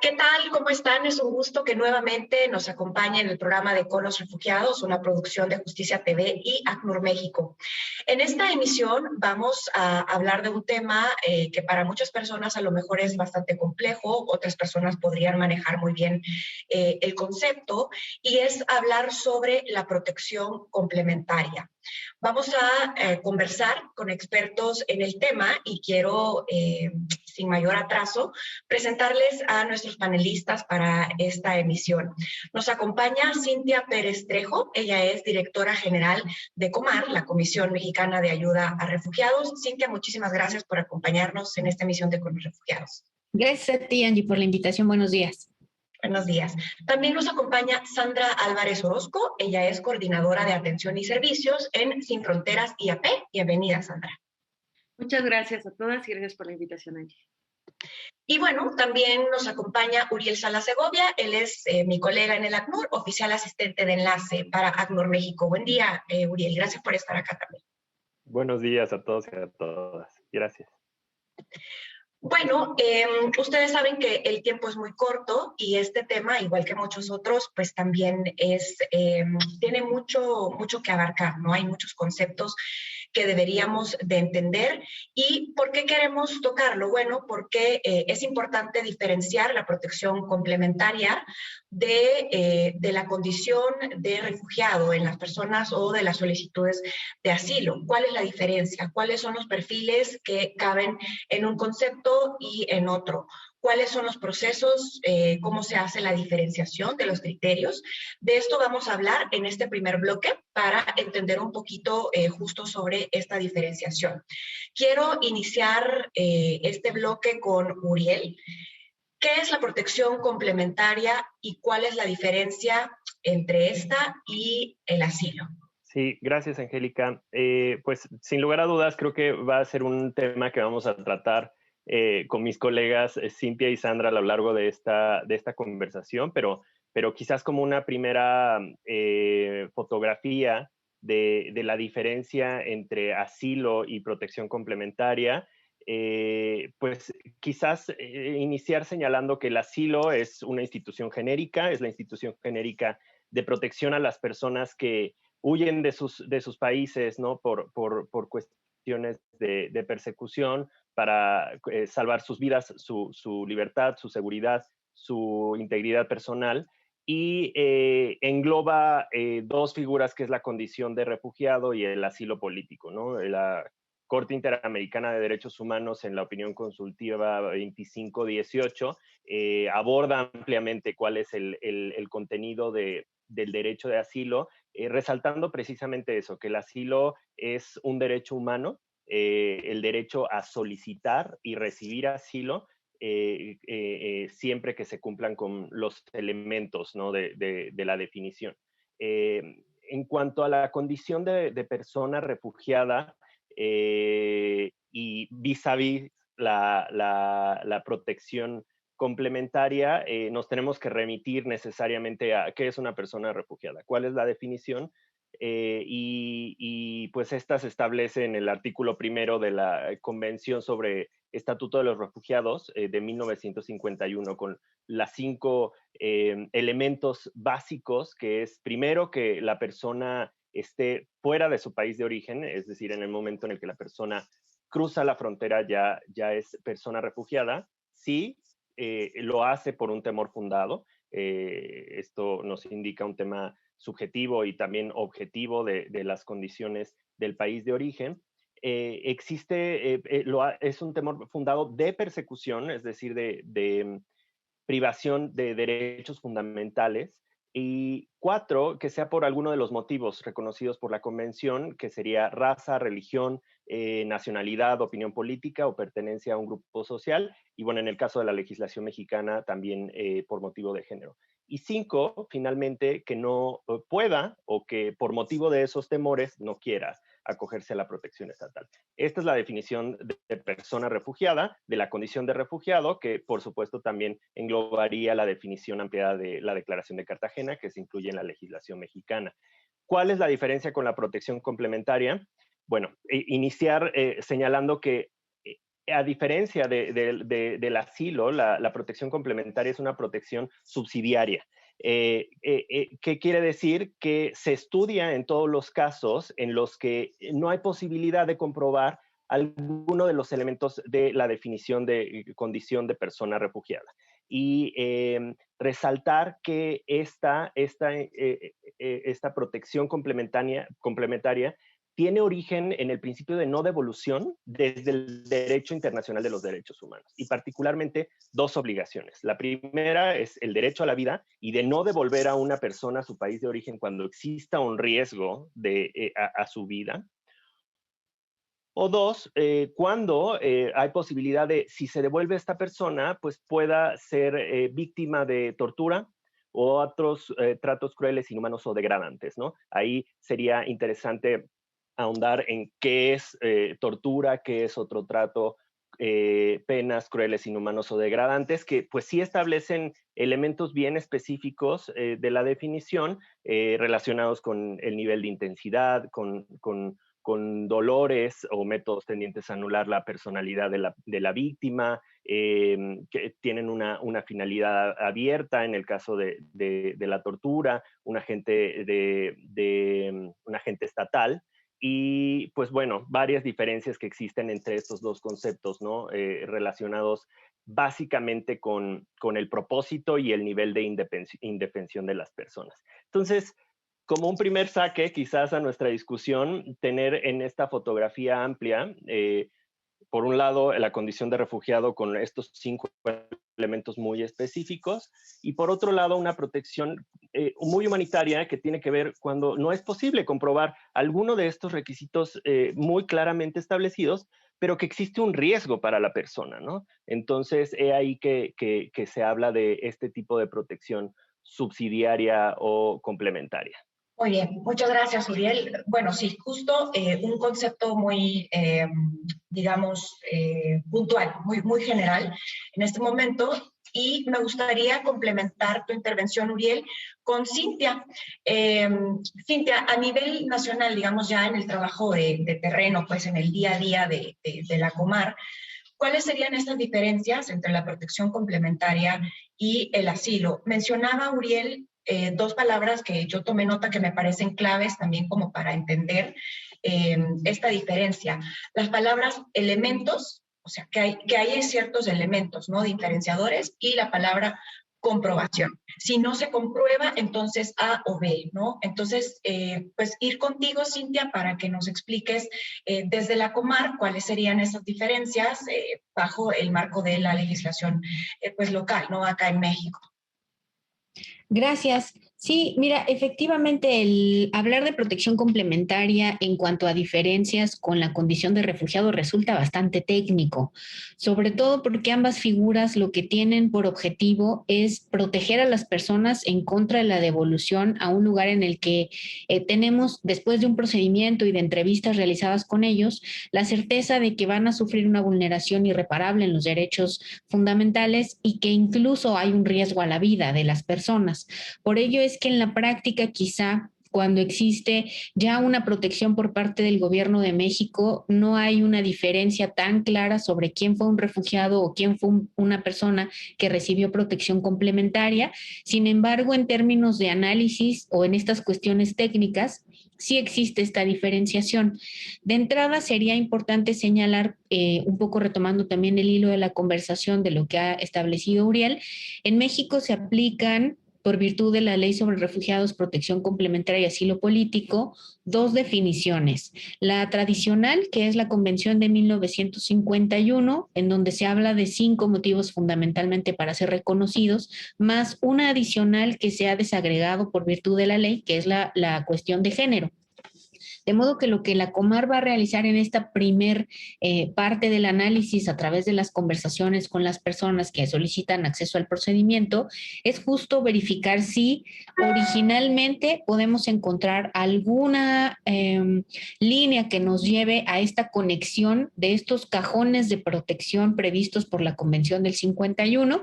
¿Qué tal? ¿Cómo están? Es un gusto que nuevamente nos acompañe en el programa de Con los Refugiados, una producción de Justicia TV y ACNUR México. En esta emisión vamos a hablar de un tema que para muchas personas a lo mejor es bastante complejo, otras personas podrían manejar muy bien el concepto, y es hablar sobre la protección complementaria. Vamos a conversar con expertos en el tema y quiero, sin mayor atraso, presentarles a nuestros panelistas para esta emisión. Nos acompaña Cintia Pérez Trejo, ella es directora general de COMAR, la Comisión Mexicana de Ayuda a Refugiados. Cintia, muchísimas gracias por acompañarnos en esta emisión de Con los Refugiados. Gracias a ti, Angie, por la invitación. Buenos días. Buenos días. También nos acompaña Sandra Álvarez Orozco. Ella es coordinadora de atención y servicios en Sin Fronteras IAP. Bienvenida, Sandra. Muchas gracias a todas y gracias por la invitación, Angie. Y bueno, también nos acompaña Uriel Salas Segovia. Él es mi colega en el ACNUR, oficial asistente de enlace para ACNUR México. Buen día, Uriel. Gracias por estar acá también. Buenos días a todos y a todas. Gracias. Bueno, ustedes saben que el tiempo es muy corto y este tema, igual que muchos otros, pues también tiene mucho que abarcar, ¿no? Hay muchos conceptos que deberíamos de entender. ¿Y por qué queremos tocarlo? Bueno, porque es importante diferenciar la protección complementaria de la condición de refugiado en las personas o de las solicitudes de asilo. ¿Cuál es la diferencia? ¿Cuáles son los perfiles que caben en un concepto y en otro? ¿Cuáles son los procesos? ¿Cómo se hace la diferenciación de los criterios? De esto vamos a hablar en este primer bloque para entender un poquito justo sobre esta diferenciación. Quiero iniciar este bloque con Uriel. ¿Qué es la protección complementaria y cuál es la diferencia entre esta y el asilo? Sí, gracias, Angélica. Pues sin lugar a dudas creo que va a ser un tema que vamos a tratar con mis colegas Cintia y Sandra a lo largo de esta conversación, pero quizás como una primera fotografía de la diferencia entre asilo y protección complementaria, pues quizás iniciar señalando que el asilo es una institución genérica, es la institución genérica de protección a las personas que huyen de sus países, ¿no? por cuestiones de persecución, para salvar sus vidas, su libertad, su seguridad, su integridad personal, y engloba dos figuras, que es la condición de refugiado y el asilo político, ¿no? La Corte Interamericana de Derechos Humanos, en la opinión consultiva 2518, aborda ampliamente cuál es el contenido del derecho de asilo, resaltando precisamente eso, que el asilo es un derecho humano, el derecho a solicitar y recibir asilo, siempre que se cumplan con los elementos, ¿no? de la definición. En cuanto a la condición de persona refugiada y vis-a-vis la protección complementaria, nos tenemos que remitir necesariamente a qué es una persona refugiada, cuál es la definición, y pues esta se establece en el artículo primero de la Convención sobre Estatuto de los Refugiados de 1951, con las 5 elementos básicos, que es primero que la persona esté fuera de su país de origen, es decir, en el momento en el que la persona cruza la frontera ya es persona refugiada. Sí, lo hace por un temor fundado. Esto nos indica un tema subjetivo y también objetivo de las condiciones del país de origen. Es un temor fundado de persecución, es decir, de privación de derechos fundamentales. Y 4, que sea por alguno de los motivos reconocidos por la Convención, que sería raza, religión, nacionalidad, opinión política o pertenencia a un grupo social. Y bueno, en el caso de la legislación mexicana, también por motivo de género. Y 5, finalmente, que no pueda o que por motivo de esos temores no quiera acogerse a la protección estatal. Esta es la definición de persona refugiada, de la condición de refugiado, que por supuesto también englobaría la definición ampliada de la Declaración de Cartagena, que se incluye en la legislación mexicana. ¿Cuál es la diferencia con la protección complementaria? Bueno, iniciar señalando que a diferencia del asilo, la protección complementaria es una protección subsidiaria. ¿Qué quiere decir? Que se estudia en todos los casos en los que no hay posibilidad de comprobar alguno de los elementos de la definición de condición de persona refugiada. Y resaltar que esta protección complementaria tiene origen en el principio de no devolución desde el derecho internacional de los derechos humanos, y particularmente dos obligaciones. La primera es el derecho a la vida y de no devolver a una persona a su país de origen cuando exista un riesgo a su vida. O dos, cuando hay posibilidad de, si se devuelve a esta persona, pues pueda ser víctima de tortura o otros tratos crueles, inhumanos o degradantes, ¿no? Ahí sería interesante ahondar en qué es tortura, qué es otro trato, penas crueles, inhumanos o degradantes, que pues sí establecen elementos bien específicos de la definición relacionados con el nivel de intensidad, con dolores o métodos tendientes a anular la personalidad de la víctima, que tienen una finalidad abierta en el caso de la tortura, un agente estatal. Y pues bueno, varias diferencias que existen entre estos dos conceptos, ¿no? Relacionados básicamente con el propósito y el nivel de indefensión de las personas. Entonces, como un primer saque quizás a nuestra discusión, tener en esta fotografía amplia, por un lado, la condición de refugiado con estos 5 elementos muy específicos, y por otro lado, una protección muy humanitaria que tiene que ver cuando no es posible comprobar alguno de estos requisitos muy claramente establecidos, pero que existe un riesgo para la persona, ¿no? Entonces, es ahí que se habla de este tipo de protección subsidiaria o complementaria. Muy bien, muchas gracias, Uriel. Bueno, sí, justo un concepto muy, digamos, puntual, muy general en este momento. Y me gustaría complementar tu intervención, Uriel, con Cintia. Cintia, a nivel nacional, digamos ya en el trabajo de terreno, pues en el día a día de la Comar, ¿cuáles serían estas diferencias entre la protección complementaria y el asilo? Mencionaba Uriel dos palabras que yo tomé nota que me parecen claves también como para entender esta diferencia. Las palabras elementos, o sea, que hay ciertos elementos, ¿no? Diferenciadores, y la palabra comprobación. Si no se comprueba, entonces A o B, ¿no? Entonces, pues ir contigo, Cintia, para que nos expliques desde la Comar cuáles serían esas diferencias bajo el marco de la legislación pues local, ¿no? Acá en México. Gracias. Sí, mira, efectivamente el hablar de protección complementaria en cuanto a diferencias con la condición de refugiado resulta bastante técnico, sobre todo porque ambas figuras lo que tienen por objetivo es proteger a las personas en contra de la devolución a un lugar en el que tenemos, después de un procedimiento y de entrevistas realizadas con ellos, la certeza de que van a sufrir una vulneración irreparable en los derechos fundamentales y que incluso hay un riesgo a la vida de las personas. Por ello es que en la práctica quizá cuando existe ya una protección por parte del gobierno de México, no hay una diferencia tan clara sobre quién fue un refugiado o quién fue una persona que recibió protección complementaria. Sin embargo, en términos de análisis o en estas cuestiones técnicas, sí existe esta diferenciación. De entrada, sería importante señalar, un poco retomando también el hilo de la conversación de lo que ha establecido Uriel, en México se aplican, por virtud de la Ley sobre Refugiados, Protección Complementaria y Asilo Político, dos definiciones. La tradicional, que es la Convención de 1951, en donde se habla de 5 motivos fundamentalmente para ser reconocidos, más una adicional que se ha desagregado por virtud de la ley, que es la cuestión de género. De modo que lo que la Comar va a realizar en esta primer parte del análisis a través de las conversaciones con las personas que solicitan acceso al procedimiento es justo verificar si originalmente podemos encontrar alguna línea que nos lleve a esta conexión de estos cajones de protección previstos por la Convención del 51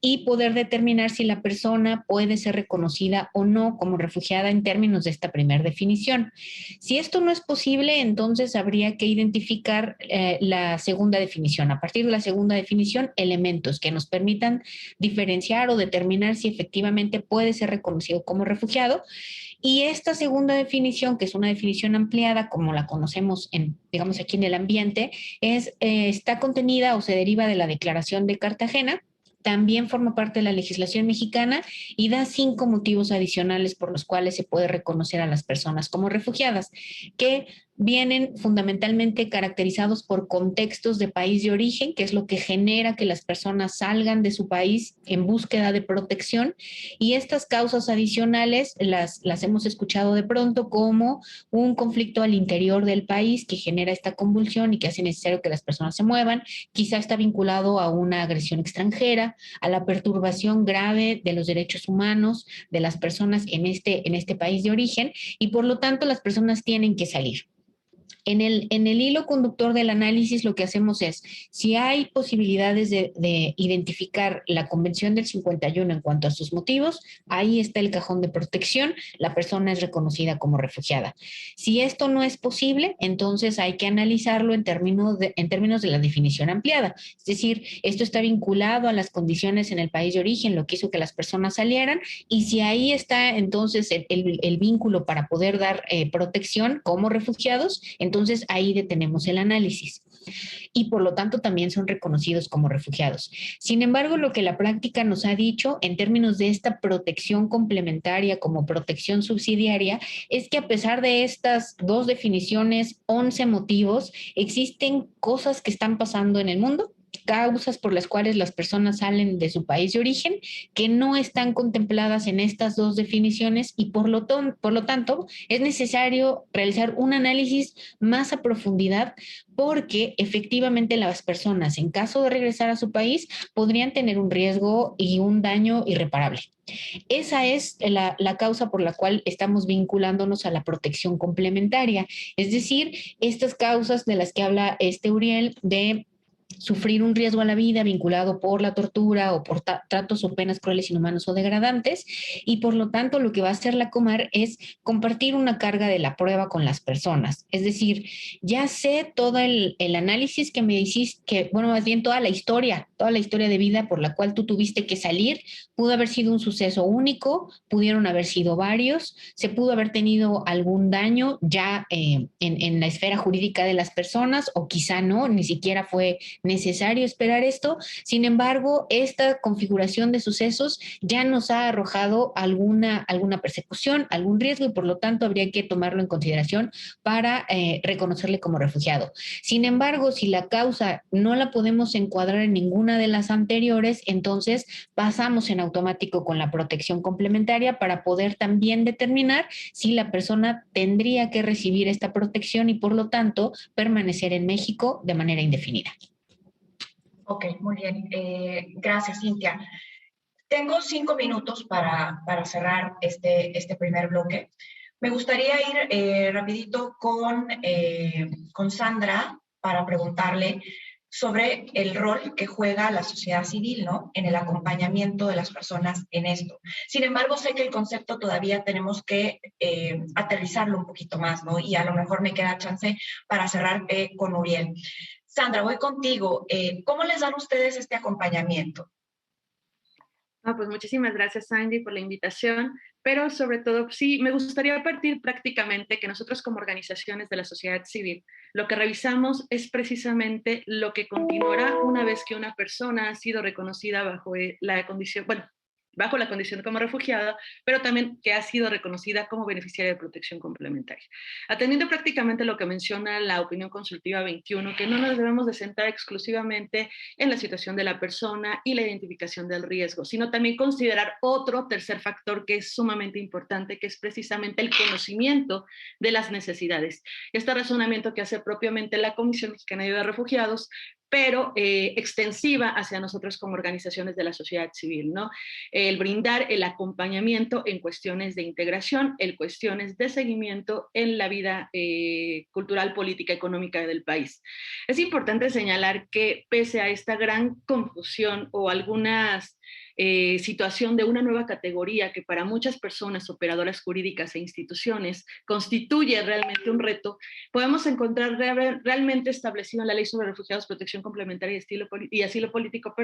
y poder determinar si la persona puede ser reconocida o no como refugiada en términos de esta primera definición. Si esto no es posible, entonces habría que identificar la segunda definición. A partir de la segunda definición, elementos que nos permitan diferenciar o determinar si efectivamente puede ser reconocido como refugiado. Y esta segunda definición, que es una definición ampliada, como la conocemos digamos aquí en el ambiente, está contenida o se deriva de la Declaración de Cartagena. También forma parte de la legislación mexicana y da 5 motivos adicionales por los cuales se puede reconocer a las personas como refugiadas, que vienen fundamentalmente caracterizados por contextos de país de origen, que es lo que genera que las personas salgan de su país en búsqueda de protección. Y estas causas adicionales las hemos escuchado de pronto como un conflicto al interior del país que genera esta convulsión y que hace necesario que las personas se muevan. Quizá está vinculado a una agresión extranjera, a la perturbación grave de los derechos humanos de las personas en este país de origen, y por lo tanto las personas tienen que salir. En el hilo conductor del análisis lo que hacemos es, si hay posibilidades de identificar la Convención del 51 en cuanto a sus motivos, ahí está el cajón de protección, la persona es reconocida como refugiada. Si esto no es posible, entonces hay que analizarlo en términos de la definición ampliada. Es decir, esto está vinculado a las condiciones en el país de origen, lo que hizo que las personas salieran, y si ahí está entonces el vínculo para poder dar protección como refugiados, entonces ahí detenemos el análisis y por lo tanto también son reconocidos como refugiados. Sin embargo, lo que la práctica nos ha dicho en términos de esta protección complementaria como protección subsidiaria es que a pesar de estas 2 definiciones, 11 motivos, existen cosas que están pasando en el mundo, causas por las cuales las personas salen de su país de origen que no están contempladas en estas 2 definiciones y por lo tanto es necesario realizar un análisis más a profundidad porque efectivamente las personas en caso de regresar a su país podrían tener un riesgo y un daño irreparable. Esa es la causa por la cual estamos vinculándonos a la protección complementaria, es decir, estas causas de las que habla Uriel de sufrir un riesgo a la vida vinculado por la tortura o por tratos o penas crueles, inhumanos o degradantes, y por lo tanto lo que va a hacer la Comar es compartir una carga de la prueba con las personas. Es decir, ya sé todo el análisis que me hiciste, más bien toda la historia de vida por la cual tú tuviste que salir, pudo haber sido un suceso único, pudieron haber sido varios, se pudo haber tenido algún daño ya en la esfera jurídica de las personas o quizá no, ni siquiera fue necesario esperar esto. Sin embargo, esta configuración de sucesos ya nos ha arrojado alguna persecución, algún riesgo y por lo tanto habría que tomarlo en consideración para reconocerle como refugiado. Sin embargo, si la causa no la podemos encuadrar en ninguna de las anteriores, entonces pasamos en automático con la protección complementaria para poder también determinar si la persona tendría que recibir esta protección y por lo tanto permanecer en México de manera indefinida. Ok, muy bien. Gracias, Cintia. Tengo 5 minutos para cerrar este primer bloque. Me gustaría ir rapidito con Sandra para preguntarle sobre el rol que juega la sociedad civil, ¿no?, en el acompañamiento de las personas en esto. Sin embargo, sé que el concepto todavía tenemos que aterrizarlo un poquito más, ¿no? Y a lo mejor me queda chance para cerrar con Uriel. Sandra, voy contigo. ¿Cómo les dan ustedes este acompañamiento? Pues muchísimas gracias, Sandy, por la invitación, pero sobre todo, sí, me gustaría partir prácticamente que nosotros como organizaciones de la sociedad civil, lo que revisamos es precisamente lo que continuará una vez que una persona ha sido reconocida bajo la condición, bajo la condición como refugiada, pero también que ha sido reconocida como beneficiaria de protección complementaria. Atendiendo prácticamente lo que menciona la opinión consultiva 21, que no nos debemos de centrar exclusivamente en la situación de la persona y la identificación del riesgo, sino también considerar otro tercer factor que es sumamente importante, que es precisamente el conocimiento de las necesidades. Este razonamiento que hace propiamente la Comisión Mexicana de Refugiados pero extensiva hacia nosotros como organizaciones de la sociedad civil, ¿no? El brindar el acompañamiento en cuestiones de integración, en cuestiones de seguimiento en la vida cultural, política, económica del país. Es importante señalar que pese a esta gran confusión o algunas situación de una nueva categoría que para muchas personas, operadoras jurídicas e instituciones, constituye realmente un reto, podemos encontrar realmente establecido en la Ley sobre Refugiados, Protección Complementaria y Asilo Político,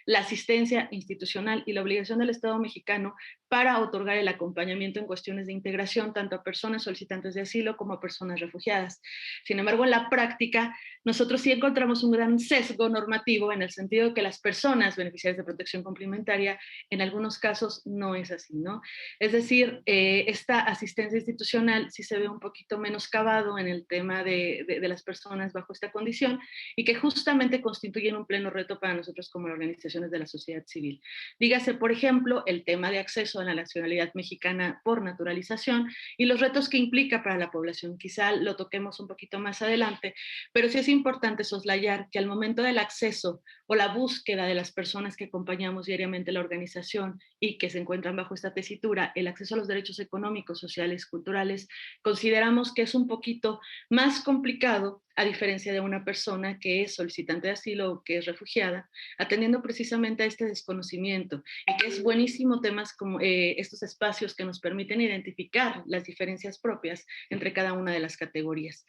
la asistencia institucional y la obligación del Estado mexicano para otorgar el acompañamiento en cuestiones de integración tanto a personas solicitantes de asilo como a personas refugiadas. Sin embargo, en la práctica, nosotros sí encontramos un gran sesgo normativo en el sentido de que las personas beneficiarias de protección complementaria en algunos casos no es así, ¿no? Es decir, esta asistencia institucional sí se ve un poquito menoscabado en el tema de las personas bajo esta condición y que justamente constituyen un pleno reto para nosotros como organizaciones de la sociedad civil. Dígase, por ejemplo, el tema de acceso a la nacionalidad mexicana por naturalización y los retos que implica para la población. Quizá lo toquemos un poquito más adelante, pero sí es importante soslayar que al momento del acceso o la búsqueda de las personas que acompañamos diariamente la organización y que se encuentran bajo esta tesitura, el acceso a los derechos económicos, sociales, culturales, consideramos que es un poquito más complicado a diferencia de una persona que es solicitante de asilo o que es refugiada, atendiendo precisamente a este desconocimiento, y que es buenísimo temas como estos espacios que nos permiten identificar las diferencias propias entre cada una de las categorías.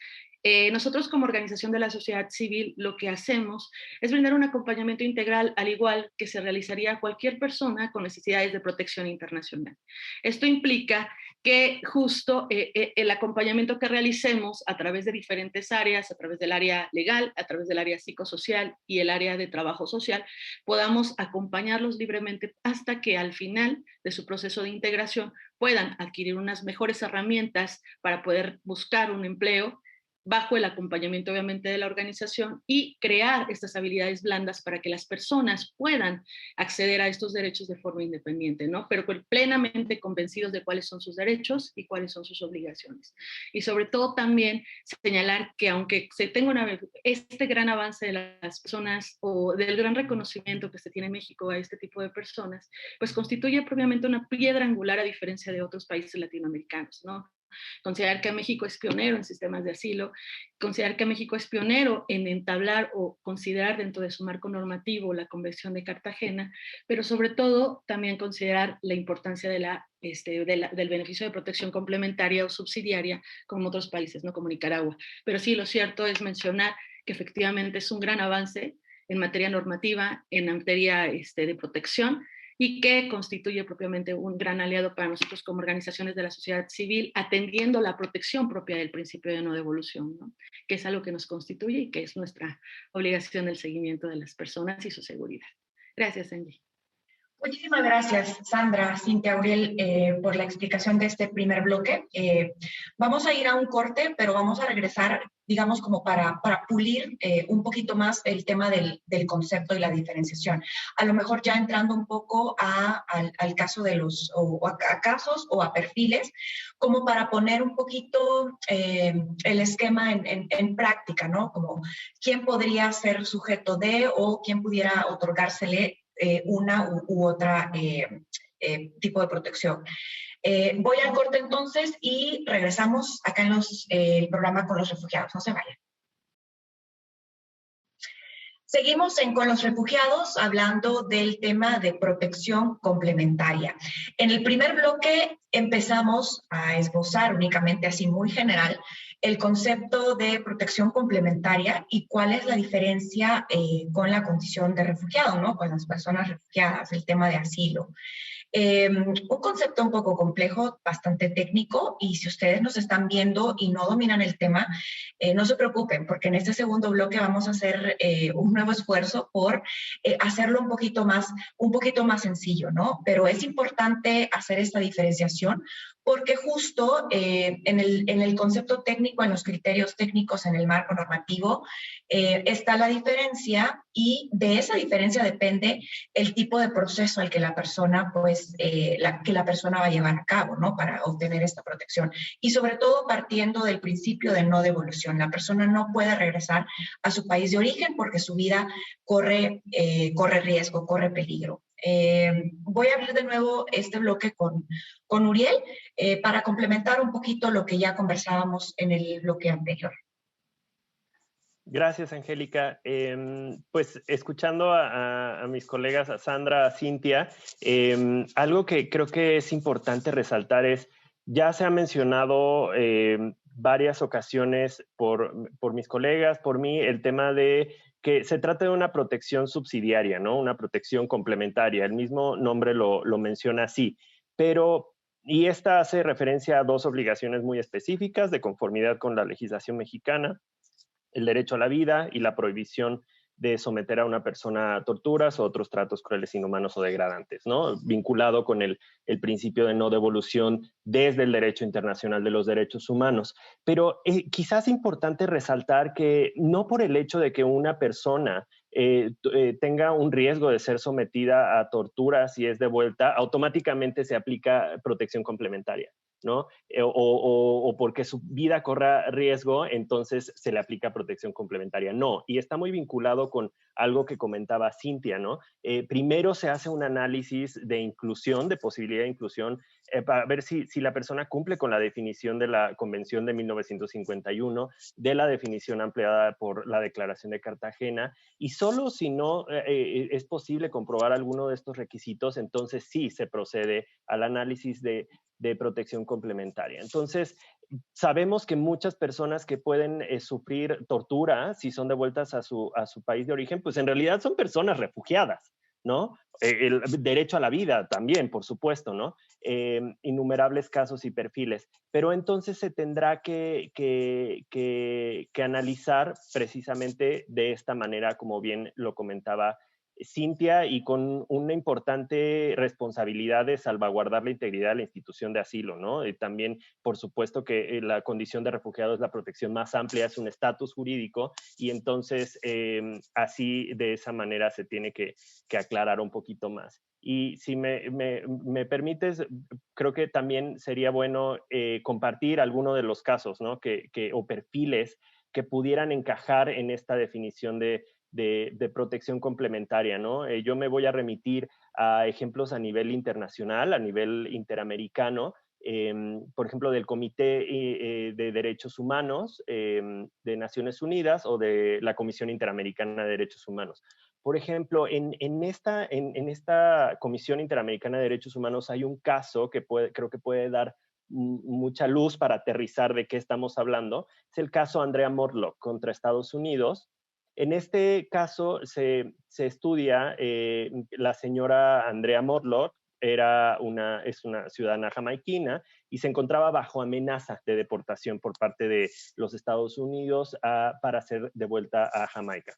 Nosotros como organización de la sociedad civil lo que hacemos es brindar un acompañamiento integral al igual que se realizaría a cualquier persona con necesidades de protección internacional. Esto implica que justo el acompañamiento que realicemos a través de diferentes áreas, a través del área legal, a través del área psicosocial y el área de trabajo social, podamos acompañarlos libremente hasta que al final de su proceso de integración puedan adquirir unas mejores herramientas para poder buscar un empleo, bajo el acompañamiento obviamente de la organización, y crear estas habilidades blandas para que las personas puedan acceder a estos derechos de forma independiente, ¿no? Pero plenamente convencidos de cuáles son sus derechos y cuáles son sus obligaciones. Y sobre todo también señalar que aunque se tenga este gran avance de las personas o del gran reconocimiento que se tiene en México a este tipo de personas, pues constituye propiamente una piedra angular a diferencia de otros países latinoamericanos, ¿no? Considerar que México es pionero en sistemas de asilo, considerar que México es pionero en entablar o considerar dentro de su marco normativo la Convención de Cartagena, pero sobre todo también considerar la importancia del beneficio de protección complementaria o subsidiaria como otros países, ¿no? Como Nicaragua. Pero sí, lo cierto es mencionar que efectivamente es un gran avance en materia normativa, en materia de protección, y que constituye propiamente un gran aliado para nosotros como organizaciones de la sociedad civil, atendiendo la protección propia del principio de no devolución, ¿no? Que es algo que nos constituye y que es nuestra obligación del seguimiento de las personas y su seguridad. Gracias, Angie. Muchísimas gracias, Sandra, Cintia, Auriel, por la explicación de este primer bloque. Vamos a ir a un corte, pero vamos a regresar, digamos, como para pulir un poquito más el tema del concepto y la diferenciación. A lo mejor ya entrando un poco al caso de a casos o a perfiles, como para poner un poquito el esquema en práctica, ¿no? Como quién podría ser sujeto de o quién pudiera otorgársele una u otra tipo de protección. Voy al corte entonces y regresamos acá en el programa Con los Refugiados. No se vayan. Seguimos Con los Refugiados hablando del tema de protección complementaria. En el primer bloque empezamos a esbozar únicamente así muy general el concepto de protección complementaria y cuál es la diferencia con la condición de refugiado, ¿no? Con las personas refugiadas, el tema de asilo. Un concepto un poco complejo, bastante técnico, y si ustedes nos están viendo y no dominan el tema, no se preocupen, porque en este segundo bloque vamos a hacer un nuevo esfuerzo por hacerlo un poquito más sencillo, ¿no? Pero es importante hacer esta diferenciación porque justo en el concepto técnico, en los criterios técnicos, en el marco normativo, está la diferencia, y de esa diferencia depende el tipo de proceso al que la persona, pues, que la persona va a llevar a cabo, ¿no? Para obtener esta protección. Y sobre todo partiendo del principio de no devolución. La persona no puede regresar a su país de origen porque su vida corre riesgo, corre peligro. Voy a abrir de nuevo este bloque con Uriel para complementar un poquito lo que ya conversábamos en el bloque anterior. Gracias, Angélica. Pues escuchando a mis colegas, a Sandra, a Cintia, algo que creo que es importante resaltar es, ya se ha mencionado varias ocasiones por mis colegas, por mí, el tema de que se trata de una protección subsidiaria, ¿no? Una protección complementaria. El mismo nombre lo menciona así, pero... Y esta hace referencia a dos obligaciones muy específicas de conformidad con la legislación mexicana: el derecho a la vida y la prohibición de someter a una persona a torturas o otros tratos crueles, inhumanos o degradantes, ¿no? Vinculado con el principio de no devolución desde el derecho internacional de los derechos humanos. Pero quizás es importante resaltar que no por el hecho de que una persona tenga un riesgo de ser sometida a torturas y es devuelta, automáticamente se aplica protección complementaria, ¿no? O porque su vida corra riesgo, entonces se le aplica protección complementaria. No, y está muy vinculado con algo que comentaba Cintia, ¿no? Primero se hace un análisis de inclusión, de posibilidad de inclusión, para ver si la persona cumple con la definición de la Convención de 1951, de la definición ampliada por la Declaración de Cartagena, y solo si no es posible comprobar alguno de estos requisitos, entonces sí se procede al análisis de protección complementaria. Entonces, sabemos que muchas personas que pueden sufrir tortura si son devueltas a su país de origen, pues en realidad son personas refugiadas, ¿no? El derecho a la vida también, por supuesto, ¿no? Innumerables casos y perfiles. Pero entonces se tendrá que analizar precisamente de esta manera, como bien lo comentaba Cintia, y con una importante responsabilidad de salvaguardar la integridad de la institución de asilo, ¿no? Y también, por supuesto, que la condición de refugiado es la protección más amplia, es un estatus jurídico, y entonces así, de esa manera, se tiene que aclarar un poquito más. Y si me permites, creo que también sería bueno compartir alguno de los casos, ¿no? O perfiles que pudieran encajar en esta definición de protección complementaria, ¿no? Yo me voy a remitir a ejemplos a nivel internacional, a nivel interamericano, por ejemplo, del Comité de Derechos Humanos de Naciones Unidas o de la Comisión Interamericana de Derechos Humanos. Por ejemplo, en esta Comisión Interamericana de Derechos Humanos hay un caso que creo que puede dar mucha luz para aterrizar de qué estamos hablando. Es el caso Andrea Mortlock contra Estados Unidos. En este caso se estudia, la señora Andrea Mortlock es una ciudadana jamaiquina y se encontraba bajo amenaza de deportación por parte de los Estados Unidos para ser devuelta a Jamaica.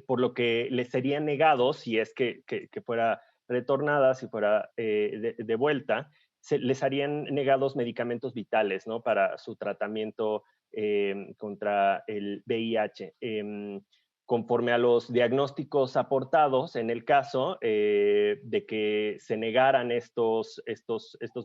Por lo que le serían negados, si es que fuera retornada, si fuera devuelta, les harían negados medicamentos vitales, ¿no? Para su tratamiento contra el VIH. Conforme a los diagnósticos aportados en el caso de que se negaran estos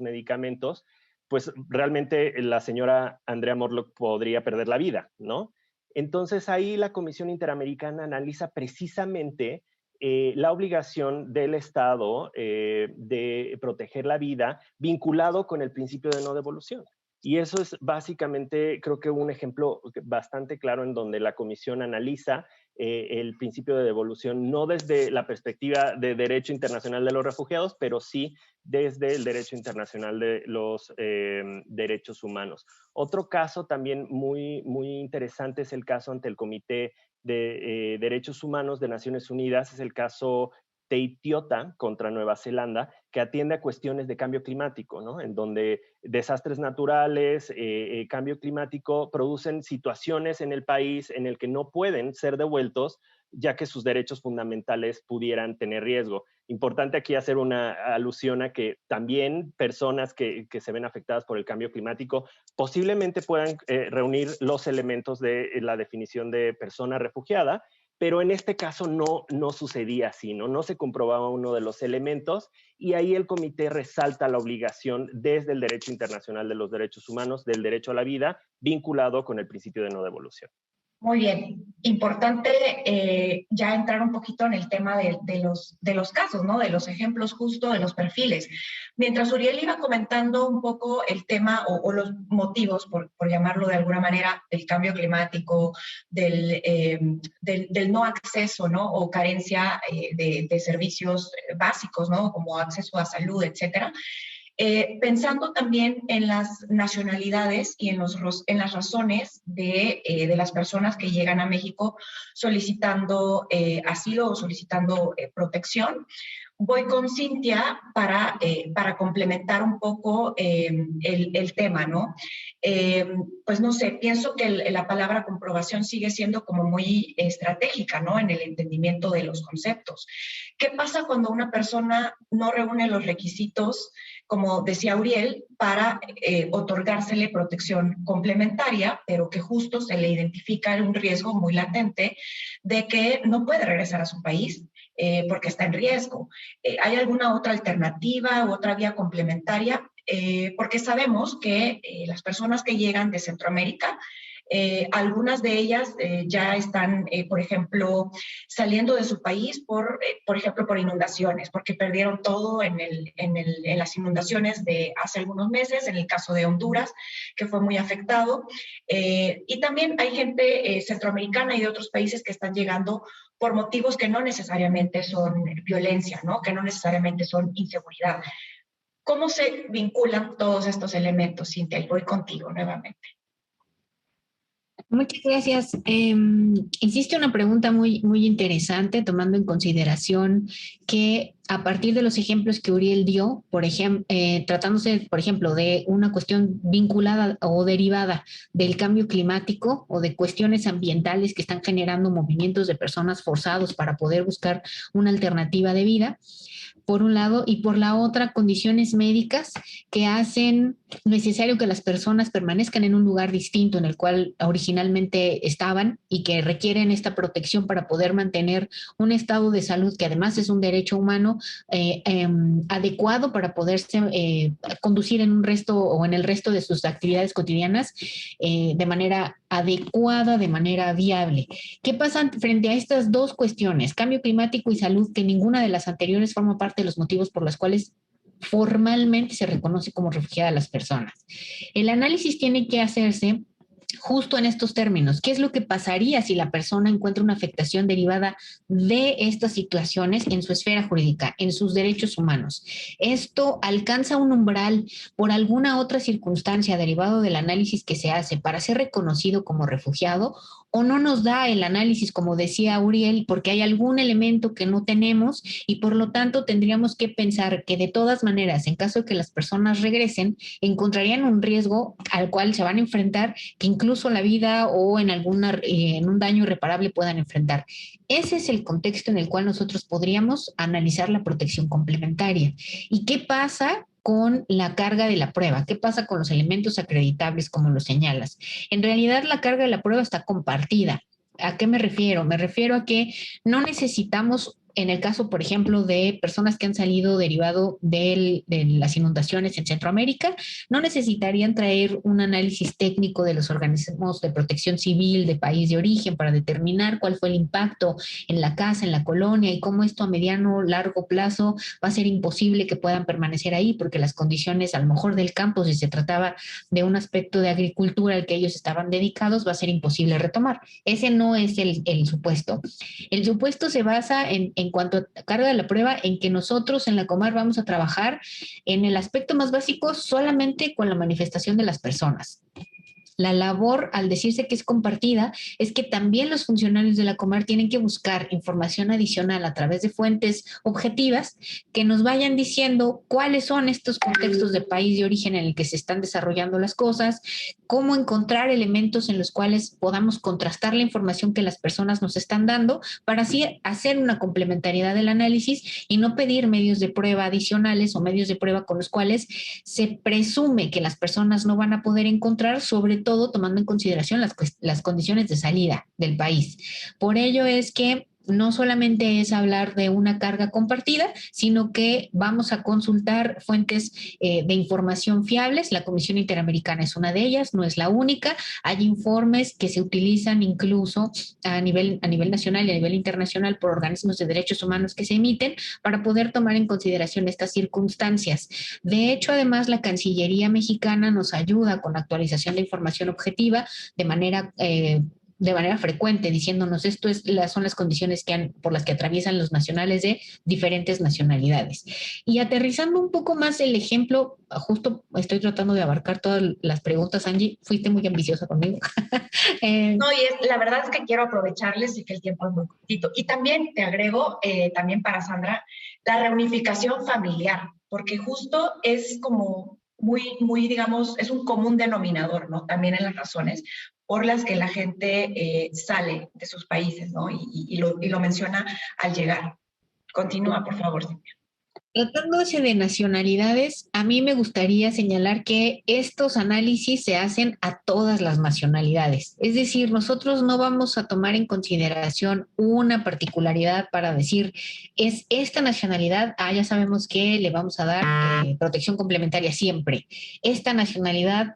medicamentos, pues realmente la señora Andrea Mortlock podría perder la vida, ¿no? Entonces ahí la Comisión Interamericana analiza precisamente la obligación del Estado de proteger la vida vinculado con el principio de no devolución. Y eso es básicamente, creo que un ejemplo bastante claro en donde la Comisión analiza el principio de devolución, no desde la perspectiva de derecho internacional de los refugiados, pero sí desde el derecho internacional de los derechos humanos. Otro caso también muy, muy interesante es el caso ante el Comité de Derechos Humanos de Naciones Unidas, es el caso Teitiota contra Nueva Zelanda, que atiende a cuestiones de cambio climático, ¿no? En donde desastres naturales, cambio climático producen situaciones en el país en el que no pueden ser devueltos ya que sus derechos fundamentales pudieran tener riesgo. Importante aquí hacer una alusión a que también personas que se ven afectadas por el cambio climático posiblemente puedan reunir los elementos de la definición de persona refugiada, pero en este caso no sucedía así, no se comprobaba uno de los elementos, y ahí el comité resalta la obligación desde el derecho internacional de los derechos humanos, del derecho a la vida, vinculado con el principio de no devolución. Muy bien, importante ya entrar un poquito en el tema de los casos, ¿no? De los ejemplos justo, de los perfiles. Mientras Uriel iba comentando un poco el tema o los motivos, por llamarlo de alguna manera, del cambio climático, del no acceso, ¿no? O carencia de servicios básicos, ¿no? Como acceso a salud, etcétera. Pensando también en las nacionalidades y en las razones de las personas que llegan a México solicitando asilo o solicitando protección. Voy con Cintia para complementar un poco el tema, ¿no? Pues no sé, pienso que la palabra comprobación sigue siendo como muy estratégica, ¿no? En el entendimiento de los conceptos. ¿Qué pasa cuando una persona no reúne los requisitos, como decía Uriel, para otorgársele protección complementaria, pero que justo se le identifica un riesgo muy latente de que no puede regresar a su país porque está en riesgo? ¿Hay alguna otra alternativa u otra vía complementaria? Porque sabemos que las personas que llegan de Centroamérica, algunas de ellas ya están, por ejemplo, saliendo de su país por ejemplo, por inundaciones, porque perdieron todo en las inundaciones de hace algunos meses, en el caso de Honduras, que fue muy afectado. Y también hay gente centroamericana y de otros países que están llegando por motivos que no necesariamente son violencia, ¿no? Que no necesariamente son inseguridad. ¿Cómo se vinculan todos estos elementos, Cintia? Y voy contigo nuevamente. Muchas gracias. Hiciste una pregunta muy, muy interesante, tomando en consideración que a partir de los ejemplos que Uriel dio, por ejemplo, tratándose, por ejemplo, de una cuestión vinculada o derivada del cambio climático o de cuestiones ambientales que están generando movimientos de personas forzados para poder buscar una alternativa de vida, por un lado, y por la otra, condiciones médicas que hacen necesario que las personas permanezcan en un lugar distinto en el cual originalmente estaban y que requieren esta protección para poder mantener un estado de salud que además es un derecho humano adecuado para poderse conducir en un resto o en el resto de sus actividades cotidianas de manera adecuada, de manera viable. ¿Qué pasa frente a estas dos cuestiones, cambio climático y salud, que ninguna de las anteriores forma parte de los motivos por los cuales formalmente se reconoce como refugiada a las personas? El análisis tiene que hacerse justo en estos términos. ¿Qué es lo que pasaría si la persona encuentra una afectación derivada de estas situaciones en su esfera jurídica, en sus derechos humanos? ¿Esto alcanza un umbral por alguna otra circunstancia derivado del análisis que se hace para ser reconocido como refugiado? ¿O no nos da el análisis, como decía Uriel, porque hay algún elemento que no tenemos y por lo tanto tendríamos que pensar que de todas maneras, en caso de que las personas regresen, encontrarían un riesgo al cual se van a enfrentar, que incluso la vida o en un daño irreparable puedan enfrentar? Ese es el contexto en el cual nosotros podríamos analizar la protección complementaria. ¿Y qué pasa con la carga de la prueba? ¿Qué pasa con los elementos acreditables, como lo señalas? En realidad, la carga de la prueba está compartida. ¿A qué me refiero? Me refiero a que no necesitamos, en el caso, por ejemplo, de personas que han salido derivado de las inundaciones en Centroamérica, no necesitarían traer un análisis técnico de los organismos de protección civil de país de origen para determinar cuál fue el impacto en la casa, en la colonia, y cómo esto a mediano, largo plazo va a ser imposible que puedan permanecer ahí, porque las condiciones, a lo mejor del campo, si se trataba de un aspecto de agricultura al que ellos estaban dedicados, va a ser imposible retomar. Ese no es el supuesto. El supuesto se basa en cuanto a carga de la prueba, en que nosotros en la Comar vamos a trabajar en el aspecto más básico solamente con la manifestación de las personas. La labor, al decirse que es compartida, es que también los funcionarios de la Comar tienen que buscar información adicional a través de fuentes objetivas que nos vayan diciendo cuáles son estos contextos de país de origen en el que se están desarrollando las cosas, cómo encontrar elementos en los cuales podamos contrastar la información que las personas nos están dando para así hacer una complementariedad del análisis y no pedir medios de prueba adicionales o medios de prueba con los cuales se presume que las personas no van a poder encontrar, sobre todo tomando en consideración las condiciones de salida del país. Por ello es que no solamente es hablar de una carga compartida, sino que vamos a consultar fuentes de información fiables. La Comisión Interamericana es una de ellas, no es la única. Hay informes que se utilizan incluso a nivel nacional y a nivel internacional por organismos de derechos humanos que se emiten para poder tomar en consideración estas circunstancias. De hecho, además, la Cancillería mexicana nos ayuda con la actualización de información objetiva de manera frecuente, diciéndonos son las condiciones por las que atraviesan los nacionales de diferentes nacionalidades. Y aterrizando un poco más el ejemplo, justo estoy tratando de abarcar todas las preguntas, Angie, fuiste muy ambiciosa conmigo. No, y la verdad es que quiero aprovecharles y que el tiempo es muy cortito. Y también te agrego, también para Sandra, la reunificación familiar, porque justo es como muy, digamos, es un común denominador, ¿no? También en las razones por las que la gente sale de sus países, ¿no? Y lo menciona al llegar. Continúa, por favor, Cintia. Tratándose de nacionalidades, a mí me gustaría señalar que estos análisis se hacen a todas las nacionalidades. Es decir, nosotros no vamos a tomar en consideración una particularidad para decir, es esta nacionalidad, ya sabemos que le vamos a dar protección complementaria siempre. Esta nacionalidad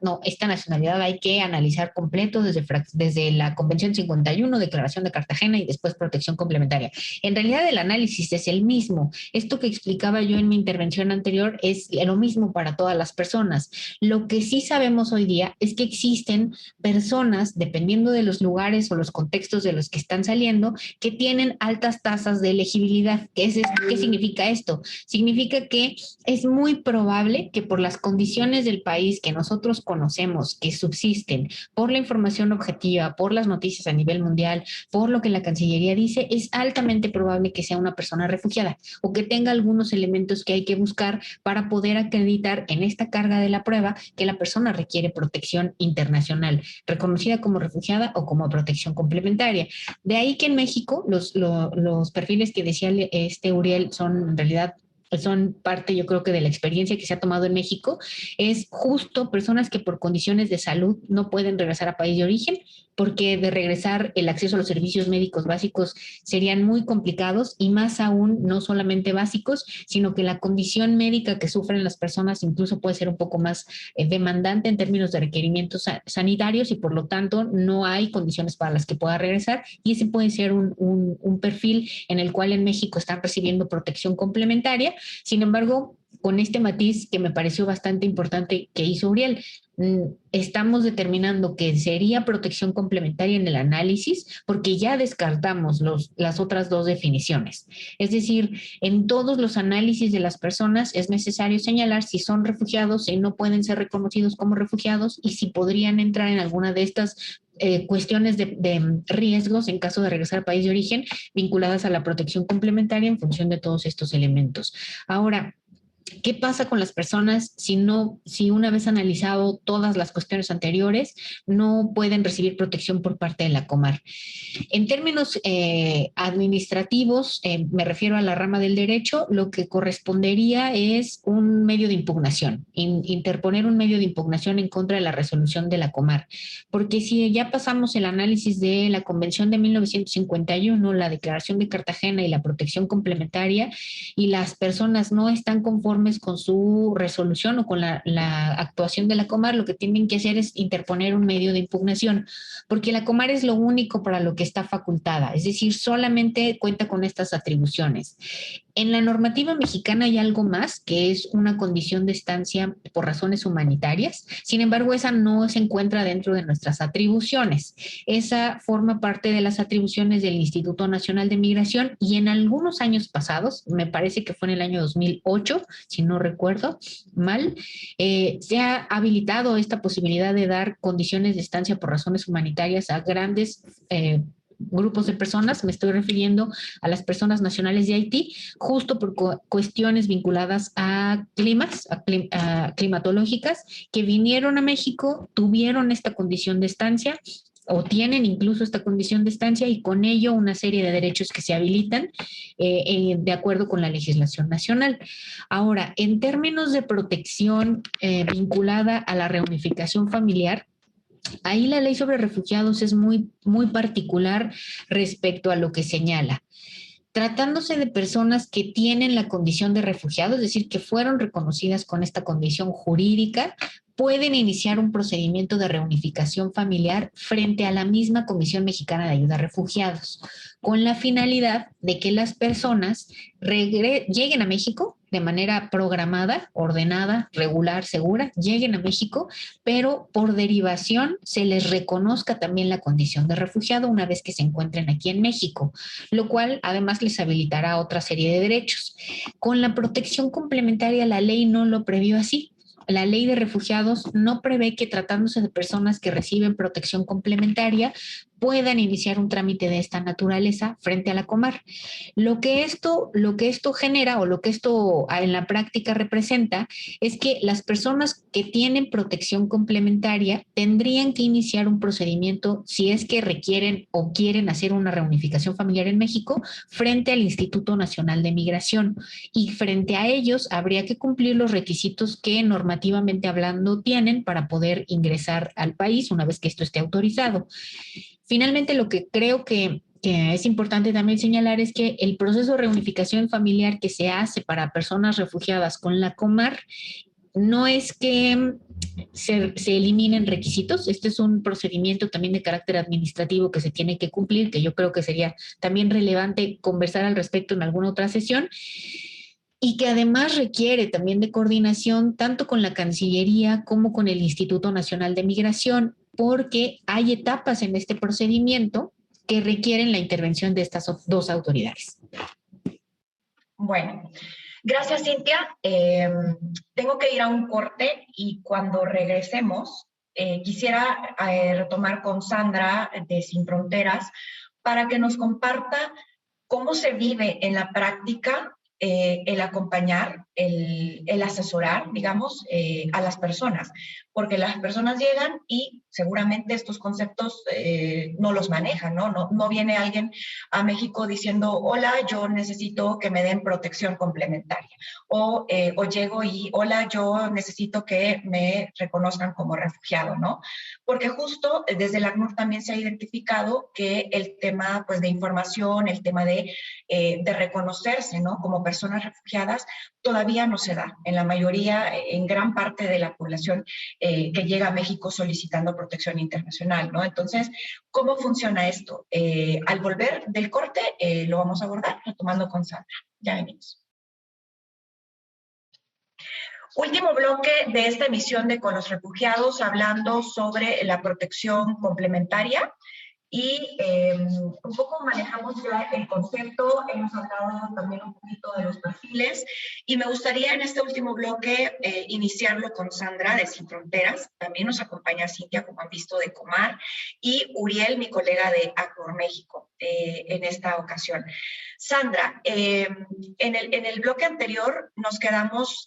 hay que analizar completo desde la Convención 51, Declaración de Cartagena y después protección complementaria. En realidad el análisis es el mismo. Esto que explicaba yo en mi intervención anterior es lo mismo para todas las personas. Lo que sí sabemos hoy día es que existen personas, dependiendo de los lugares o los contextos de los que están saliendo, que tienen altas tasas de elegibilidad. ¿Qué significa esto? Significa que es muy probable que por las condiciones del país que nosotros conocemos, que subsisten, por la información objetiva, por las noticias a nivel mundial, por lo que la Cancillería dice, es altamente probable que sea una persona refugiada o que tenga algunos elementos que hay que buscar para poder acreditar en esta carga de la prueba que la persona requiere protección internacional, reconocida como refugiada o como protección complementaria. De ahí que en México los perfiles que decía Uriel son en realidad son parte, yo creo que de la experiencia que se ha tomado en México, es justo personas que por condiciones de salud no pueden regresar a país de origen, porque de regresar el acceso a los servicios médicos básicos serían muy complicados y más aún no solamente básicos, sino que la condición médica que sufren las personas incluso puede ser un poco más demandante en términos de requerimientos sanitarios y por lo tanto no hay condiciones para las que pueda regresar y ese puede ser un perfil en el cual en México están recibiendo protección complementaria. Sin embargo, con este matiz que me pareció bastante importante que hizo Uriel, estamos determinando que sería protección complementaria en el análisis porque ya descartamos las otras dos definiciones. Es decir, en todos los análisis de las personas es necesario señalar si son refugiados, si no pueden ser reconocidos como refugiados y si podrían entrar en alguna de estas cuestiones de riesgos en caso de regresar al país de origen vinculadas a la protección complementaria en función de todos estos elementos. Ahora, ¿qué pasa con las personas si una vez analizado todas las cuestiones anteriores no pueden recibir protección por parte de la Comar? En términos administrativos, me refiero a la rama del derecho, lo que correspondería es un medio de impugnación, interponer un medio de impugnación en contra de la resolución de la Comar. Porque si ya pasamos el análisis de la Convención de 1951, la Declaración de Cartagena y la protección complementaria, y las personas no están conformes con su resolución o con la actuación de la Comar, lo que tienen que hacer es interponer un medio de impugnación, porque la Comar es lo único para lo que está facultada, es decir, solamente cuenta con estas atribuciones. En la normativa mexicana hay algo más, que es una condición de estancia por razones humanitarias. Sin embargo, esa no se encuentra dentro de nuestras atribuciones. Esa forma parte de las atribuciones del Instituto Nacional de Migración y en algunos años pasados, me parece que fue en el año 2008, si no recuerdo mal, se ha habilitado esta posibilidad de dar condiciones de estancia por razones humanitarias a grandes grupos de personas. Me estoy refiriendo a las personas nacionales de Haití, justo por cuestiones vinculadas a climatológicas, que vinieron a México, tuvieron esta condición de estancia o tienen incluso esta condición de estancia y con ello una serie de derechos que se habilitan de acuerdo con la legislación nacional. Ahora, en términos de protección vinculada a la reunificación familiar, ahí la ley sobre refugiados es muy particular respecto a lo que señala. Tratándose de personas que tienen la condición de refugiado, es decir, que fueron reconocidas con esta condición jurídica, pueden iniciar un procedimiento de reunificación familiar frente a la misma Comisión Mexicana de Ayuda a Refugiados, con la finalidad de que las personas lleguen a México de manera programada, ordenada, regular, segura, lleguen a México, pero por derivación se les reconozca también la condición de refugiado una vez que se encuentren aquí en México, lo cual además les habilitará otra serie de derechos. Con la protección complementaria, la ley no lo previó así. La ley de refugiados no prevé que, tratándose de personas que reciben protección complementaria, puedan iniciar un trámite de esta naturaleza frente a la Comar. Lo que esto genera, o lo que esto en la práctica representa, es que las personas que tienen protección complementaria tendrían que iniciar un procedimiento, si es que requieren o quieren hacer una reunificación familiar en México, frente al Instituto Nacional de Migración. Y frente a ellos habría que cumplir los requisitos que normativamente hablando tienen para poder ingresar al país una vez que esto esté autorizado. Finalmente, lo que creo que es importante también señalar es que el proceso de reunificación familiar que se hace para personas refugiadas con la Comar no es que se eliminen requisitos. Este es un procedimiento también de carácter administrativo que se tiene que cumplir, que yo creo que sería también relevante conversar al respecto en alguna otra sesión, y que además requiere también de coordinación tanto con la Cancillería como con el Instituto Nacional de Migración, porque hay etapas en este procedimiento que requieren la intervención de estas dos autoridades. Bueno, gracias, Cintia. Tengo que ir a un corte y cuando regresemos quisiera retomar con Sandra de Sin Fronteras para que nos comparta cómo se vive en la práctica el acompañar, el asesorar, digamos, a las personas, porque las personas llegan y seguramente estos conceptos no los manejan, ¿no? No viene alguien a México diciendo, hola, yo necesito que me den protección complementaria, o llego y, hola, yo necesito que me reconozcan como refugiado, ¿no? Porque justo desde el ACNUR también se ha identificado que el tema, pues, de información, el tema de reconocerse, ¿no?, como personas refugiadas, todavía no se da en la mayoría, en gran parte de la población que llega a México solicitando protección internacional, ¿no? Entonces, ¿cómo funciona esto? Al volver del corte lo vamos a abordar, retomando con Sandra. Ya venimos. Último bloque de esta emisión de Con los Refugiados, hablando sobre la protección complementaria. Y un poco manejamos ya el concepto, hemos hablado también un poquito de los perfiles y me gustaría en este último bloque iniciarlo con Sandra de Sin Fronteras. También nos acompaña Cintia, como han visto, de Comar, y Uriel, mi colega de ACNUR México, en esta ocasión. Sandra, en el bloque anterior nos quedamos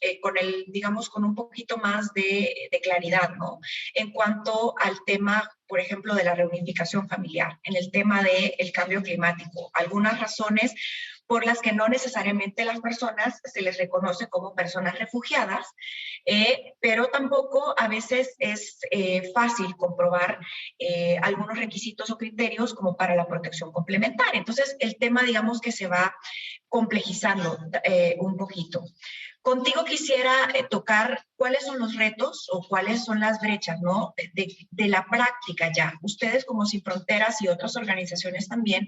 con un poquito más de claridad, ¿no?, en cuanto al tema, por ejemplo, de la reunificación familiar, en el tema del cambio climático. Algunas razones por las que no necesariamente las personas se les reconoce como personas refugiadas, pero tampoco a veces es fácil comprobar algunos requisitos o criterios como para la protección complementaria. Entonces, el tema, digamos, que se va complejizando un poquito. Contigo quisiera tocar cuáles son los retos o cuáles son las brechas, ¿no? De la práctica ya. Ustedes como Sin Fronteras y otras organizaciones también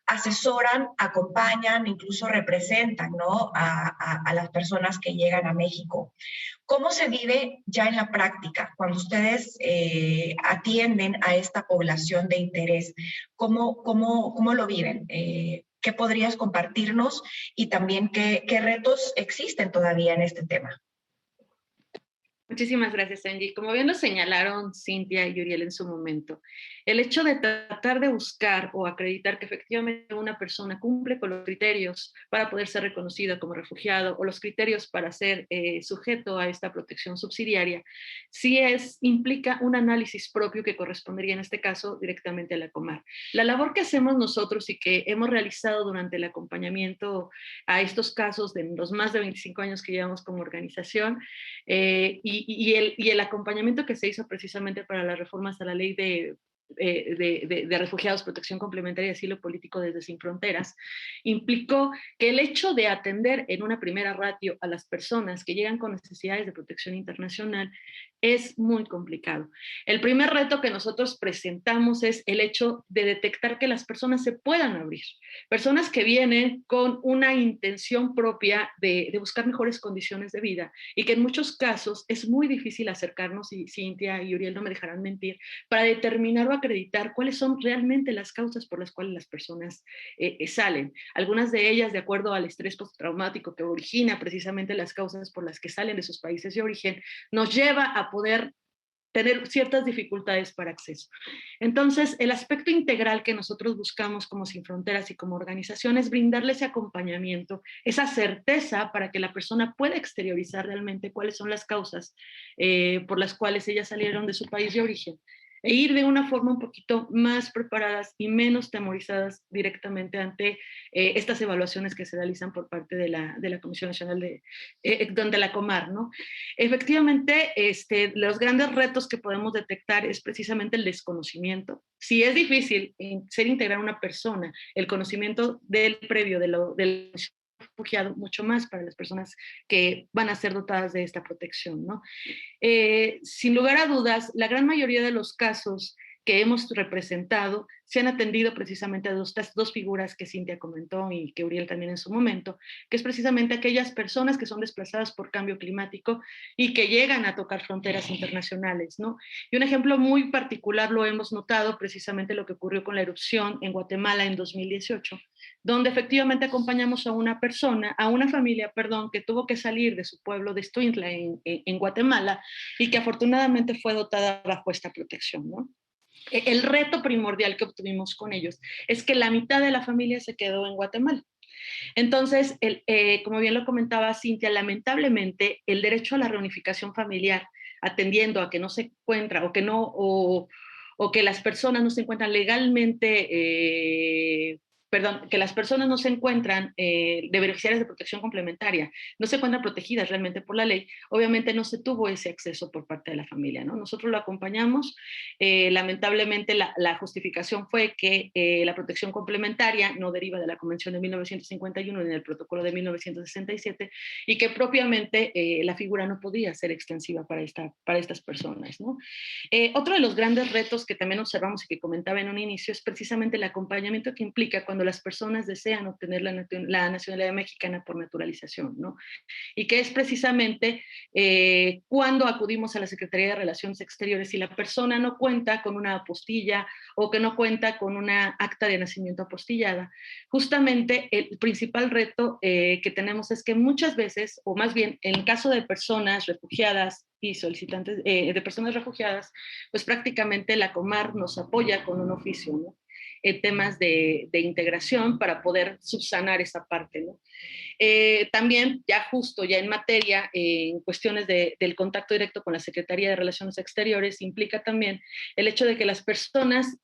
asesoran, acompañan, incluso representan, ¿no? A las personas que llegan a México. ¿Cómo se vive ya en la práctica cuando ustedes atienden a esta población de interés? ¿Cómo lo viven? ¿Qué podrías compartirnos? Y también qué retos existen todavía en este tema. Muchísimas gracias, Angie. Como bien lo señalaron Cintia y Uriel en su momento, el hecho de tratar de buscar o acreditar que efectivamente una persona cumple con los criterios para poder ser reconocida como refugiado o los criterios para ser sujeto a esta protección subsidiaria, implica un análisis propio que correspondería en este caso directamente a la Comar. La labor que hacemos nosotros y que hemos realizado durante el acompañamiento a estos casos de los más de 25 años que llevamos como organización, y el acompañamiento que se hizo precisamente para las reformas a la ley de refugiados, protección complementaria y asilo político desde Sin Fronteras, implicó que el hecho de atender en una primera ratio a las personas que llegan con necesidades de protección internacional es muy complicado. El primer reto que nosotros presentamos es el hecho de detectar que las personas se puedan abrir. Personas que vienen con una intención propia de buscar mejores condiciones de vida y que en muchos casos es muy difícil acercarnos, y Cintia y Uriel no me dejarán mentir, para determinar o acreditar cuáles son realmente las causas por las cuales las personas salen. Algunas de ellas de acuerdo al estrés postraumático que origina precisamente las causas por las que salen de sus países de origen, nos lleva a poder tener ciertas dificultades para acceso. Entonces, el aspecto integral que nosotros buscamos como Sin Fronteras y como organización es brindarle ese acompañamiento, esa certeza para que la persona pueda exteriorizar realmente cuáles son las causas por las cuales ellas salieron de su país de origen, e ir de una forma un poquito más preparadas y menos temorizadas directamente ante estas evaluaciones que se realizan por parte de la Comisión Nacional de la Comar, ¿no? Efectivamente, los grandes retos que podemos detectar es precisamente el desconocimiento. Si es difícil ser integrar una persona, el conocimiento del previo, del refugiado, mucho más para las personas que van a ser dotadas de esta protección, ¿no? Sin lugar a dudas, la gran mayoría de los casos que hemos representado se han atendido precisamente a estas dos figuras que Cintia comentó y que Uriel también en su momento, que es precisamente aquellas personas que son desplazadas por cambio climático y que llegan a tocar fronteras internacionales, ¿no? Y un ejemplo muy particular lo hemos notado precisamente lo que ocurrió con la erupción en Guatemala en 2018, donde efectivamente acompañamos a una familia, que tuvo que salir de su pueblo de Estuintla en Guatemala y que afortunadamente fue dotada bajo esta protección, ¿no? El reto primordial que obtuvimos con ellos es que la mitad de la familia se quedó en Guatemala. Entonces, como bien lo comentaba Cintia, lamentablemente el derecho a la reunificación familiar, atendiendo a que no se encuentra o que las personas no se encuentran legalmente, que las personas no se encuentran de beneficiarias de protección complementaria, no se encuentran protegidas realmente por la ley, obviamente no se tuvo ese acceso por parte de la familia, ¿no? Nosotros lo acompañamos, lamentablemente la justificación fue que la protección complementaria no deriva de la Convención de 1951 ni del Protocolo de 1967 y que propiamente la figura no podía ser extensiva para estas personas, ¿no? Otro de los grandes retos que también observamos y que comentaba en un inicio es precisamente el acompañamiento que implica cuando las personas desean obtener la nacionalidad mexicana por naturalización, ¿no? Y que es precisamente cuando acudimos a la Secretaría de Relaciones Exteriores y la persona no cuenta con una apostilla o que no cuenta con una acta de nacimiento apostillada. Justamente el principal reto que tenemos es que muchas veces, o más bien en el caso de personas refugiadas y solicitantes de personas refugiadas, pues prácticamente la Comar nos apoya con un oficio, ¿no? Temas de integración para poder subsanar esa parte, ¿no? También ya en materia, en cuestiones del contacto directo con la Secretaría de Relaciones Exteriores, implica también el hecho de que las personas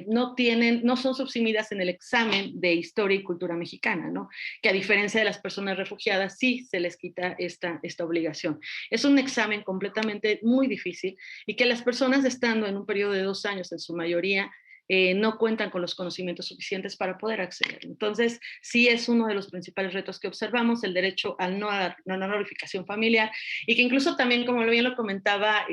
no son subsumidas en el examen de historia y cultura mexicana, ¿no? Que a diferencia de las personas refugiadas sí se les quita esta obligación. Es un examen completamente muy difícil y que las personas estando en un periodo de 2 años en su mayoría no cuentan con los conocimientos suficientes para poder acceder. Entonces, sí es uno de los principales retos que observamos, el derecho a no honorificación familiar, y que incluso también, como bien lo comentaba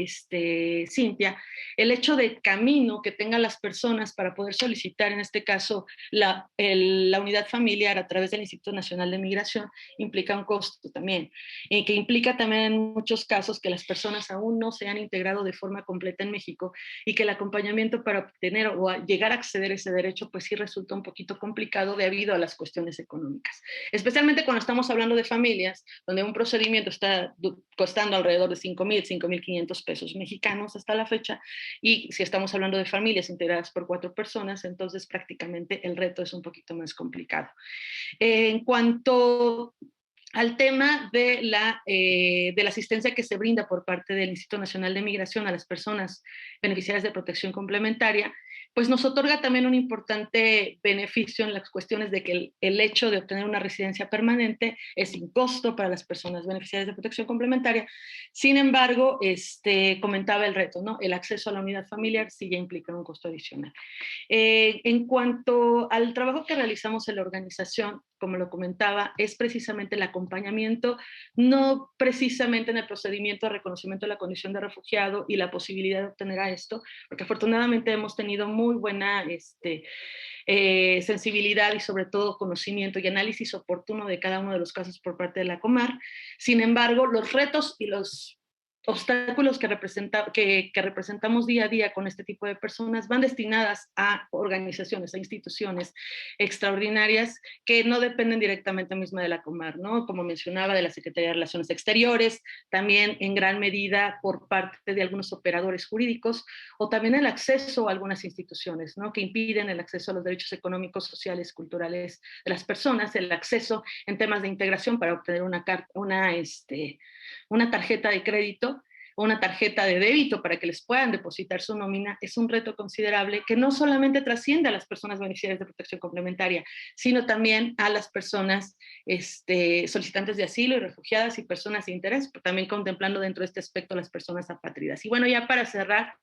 Cintia, el hecho de camino que tengan las personas para poder solicitar, en este caso, la unidad familiar a través del Instituto Nacional de Migración, implica un costo también, que implica también en muchos casos que las personas aún no se han integrado de forma completa en México y que el acompañamiento para obtener o llegar a acceder a ese derecho, pues sí resulta un poquito complicado debido a las cuestiones económicas. Especialmente cuando estamos hablando de familias, donde un procedimiento está costando alrededor de 5,000, 5,500 pesos mexicanos hasta la fecha, y si estamos hablando de familias integradas por 4 personas, entonces prácticamente el reto es un poquito más complicado. En cuanto al tema de la asistencia que se brinda por parte del Instituto Nacional de Migración a las personas beneficiarias de protección complementaria, pues nos otorga también un importante beneficio en las cuestiones de que el hecho de obtener una residencia permanente es sin costo para las personas beneficiarias de protección complementaria. Sin embargo, comentaba el reto, ¿no? El acceso a la unidad familiar sí ya implica un costo adicional. En cuanto al trabajo que realizamos en la organización, como lo comentaba, es precisamente el acompañamiento, no precisamente en el procedimiento de reconocimiento de la condición de refugiado y la posibilidad de obtener a esto, porque afortunadamente hemos tenido muy buena sensibilidad y sobre todo conocimiento y análisis oportuno de cada uno de los casos por parte de la Comar. Sin embargo, los retos y los obstáculos que representamos día a día con este tipo de personas van destinadas a organizaciones, a instituciones extraordinarias que no dependen directamente misma de la Comar, ¿no? Como mencionaba, de la Secretaría de Relaciones Exteriores, también en gran medida por parte de algunos operadores jurídicos, o también el acceso a algunas instituciones, ¿no? Que impiden el acceso a los derechos económicos, sociales, culturales de las personas, el acceso en temas de integración para obtener una tarjeta de crédito o una tarjeta de débito para que les puedan depositar su nómina, es un reto considerable que no solamente trasciende a las personas beneficiarias de protección complementaria, sino también a las personas solicitantes de asilo y refugiadas y personas de interés, también contemplando dentro de este aspecto a las personas apátridas. Y bueno, ya para cerrar,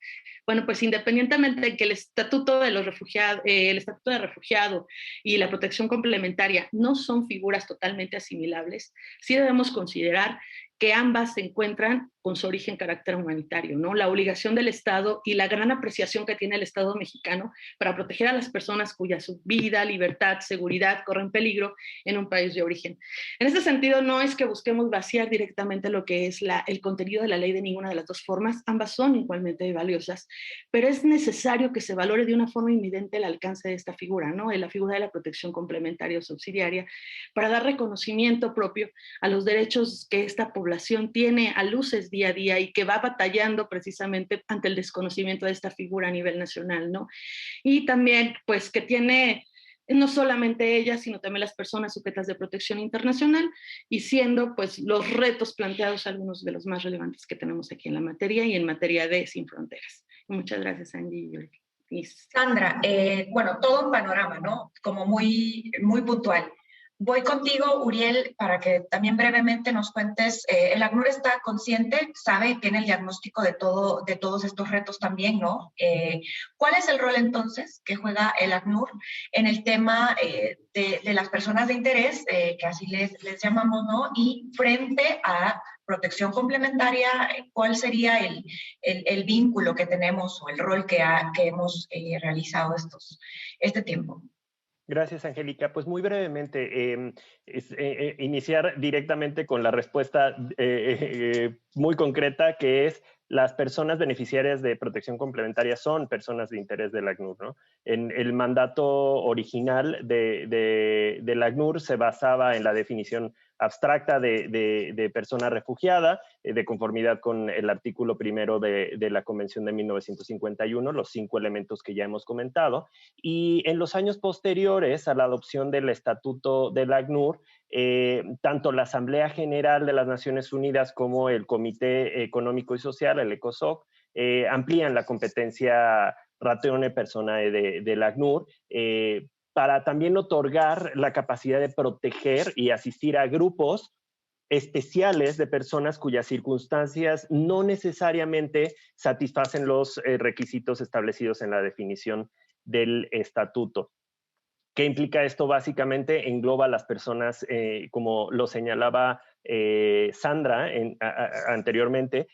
bueno, pues independientemente de que el estatuto de refugiado y la protección complementaria no son figuras totalmente asimilables, sí debemos considerar que ambas se encuentran con su origen carácter humanitario, ¿no? La obligación del Estado y la gran apreciación que tiene el Estado mexicano para proteger a las personas cuya su vida, libertad, seguridad corren peligro en un país de origen. En este sentido, no es que busquemos vaciar directamente lo que es el contenido de la ley de ninguna de las dos formas, ambas son igualmente valiosas, pero es necesario que se valore de una forma inminente el alcance de esta figura, ¿no? De la figura de la protección complementaria o subsidiaria, para dar reconocimiento propio a los derechos que esta población tiene a luces día a día y que va batallando precisamente ante el desconocimiento de esta figura a nivel nacional, ¿no? Y también, pues, que tiene no solamente ella, sino también las personas sujetas de protección internacional, y siendo, pues, los retos planteados algunos de los más relevantes que tenemos aquí en la materia y en materia de Sin Fronteras. Muchas gracias, Angie. Sandra, bueno, todo un panorama, ¿no? Como muy, muy puntual. Voy contigo, Uriel, para que también brevemente nos cuentes. El ACNUR está consciente, sabe, tiene el diagnóstico de todos estos retos también, ¿no? ¿Cuál es el rol entonces que juega el ACNUR en el tema de las personas de interés, que así les llamamos, ¿no? Y frente a protección complementaria, ¿cuál sería el vínculo que tenemos o el rol que hemos realizado este tiempo? Gracias, Angélica. Pues muy brevemente, iniciar directamente con la respuesta muy concreta, que es: las personas beneficiarias de protección complementaria son personas de interés del ACNUR, ¿no? En el mandato original del ACNUR se basaba en la definición abstracta de persona refugiada, de conformidad con el artículo primero de la Convención de 1951, los 5 elementos que ya hemos comentado. Y en los años posteriores a la adopción del Estatuto del ACNUR, tanto la Asamblea General de las Naciones Unidas como el Comité Económico y Social, el ECOSOC, amplían la competencia ratione personae del ACNUR, para también otorgar la capacidad de proteger y asistir a grupos especiales de personas cuyas circunstancias no necesariamente satisfacen los requisitos establecidos en la definición del estatuto. ¿Qué implica esto? Básicamente engloba a las personas, como lo señalaba Sandra anteriormente,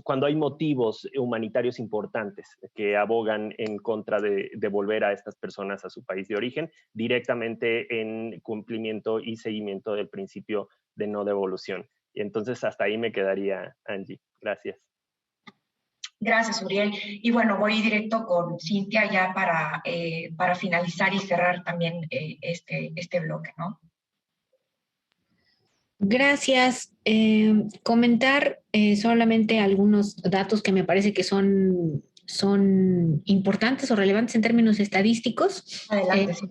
cuando hay motivos humanitarios importantes que abogan en contra de devolver a estas personas a su país de origen, directamente en cumplimiento y seguimiento del principio de no devolución. Y entonces hasta ahí me quedaría, Angie. Gracias. Gracias, Uriel. Y bueno, voy directo con Cintia ya para finalizar y cerrar también este bloque, ¿no? Gracias. Comentar solamente algunos datos que me parece que son importantes o relevantes en términos estadísticos. Adelante, sí.